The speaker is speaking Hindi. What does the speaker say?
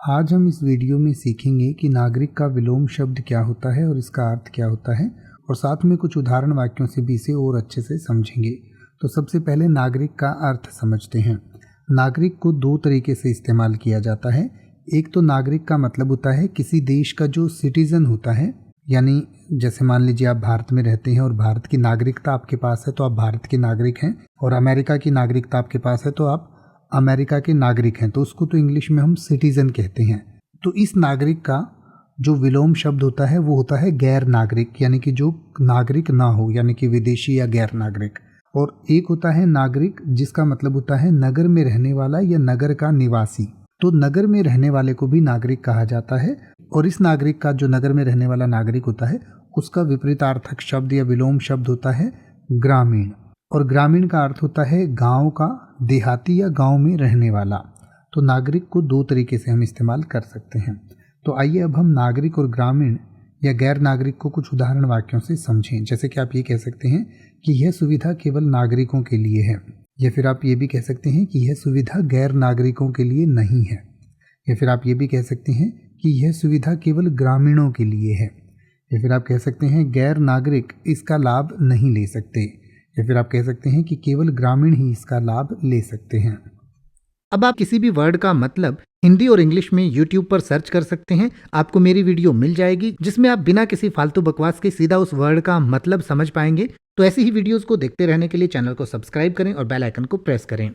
आज हम इस वीडियो में सीखेंगे कि नागरिक का विलोम शब्द क्या होता है और इसका अर्थ क्या होता है, और साथ में कुछ उदाहरण वाक्यों से भी इसे और अच्छे से समझेंगे। तो सबसे पहले नागरिक का अर्थ समझते हैं। नागरिक को दो तरीके से इस्तेमाल किया जाता है। एक तो नागरिक का मतलब होता है किसी देश का जो सिटीज़न होता है, यानी जैसे मान लीजिए आप भारत में रहते हैं और भारत की नागरिकता आपके पास है तो आप भारत के नागरिक हैं, और अमेरिका की नागरिकता आपके पास है तो आप अमेरिका के नागरिक हैं, तो उसको तो इंग्लिश में हम सिटीज़न कहते हैं। तो इस नागरिक का जो विलोम शब्द होता है वो होता है गैर नागरिक, यानी कि जो नागरिक ना हो, यानी कि विदेशी या गैर नागरिक। और एक होता है नागरिक जिसका मतलब होता है नगर में रहने वाला या नगर का निवासी। तो नगर में रहने वाले को भी नागरिक कहा जाता है, और इस नागरिक का जो नगर में रहने वाला नागरिक होता है उसका विपरीतार्थक शब्द या विलोम शब्द होता है ग्रामीण। और ग्रामीण का अर्थ होता है गांव का, देहाती या गांव में रहने वाला। तो नागरिक को दो तरीके से हम इस्तेमाल कर सकते हैं। तो आइए अब हम नागरिक और ग्रामीण या गैर नागरिक को कुछ उदाहरण वाक्यों से समझें। जैसे कि आप ये कह सकते हैं कि यह सुविधा केवल नागरिकों के लिए है, या फिर आप ये भी कह सकते हैं कि यह सुविधा गैर नागरिकों के लिए नहीं है, या फिर आप ये भी कह सकते हैं कि यह सुविधा केवल ग्रामीणों के लिए है, या फिर आप कह सकते हैं गैर नागरिक इसका लाभ नहीं ले सकते, या फिर आप कह सकते हैं कि केवल ग्रामीण ही इसका लाभ ले सकते हैं। अब आप किसी भी वर्ड का मतलब हिंदी और इंग्लिश में YouTube पर सर्च कर सकते हैं। आपको मेरी वीडियो मिल जाएगी जिसमें आप बिना किसी फालतू बकवास के सीधा उस वर्ड का मतलब समझ पाएंगे। तो ऐसी ही वीडियोस को देखते रहने के लिए चैनल को सब्सक्राइब करें और बेल आइकन को प्रेस करें।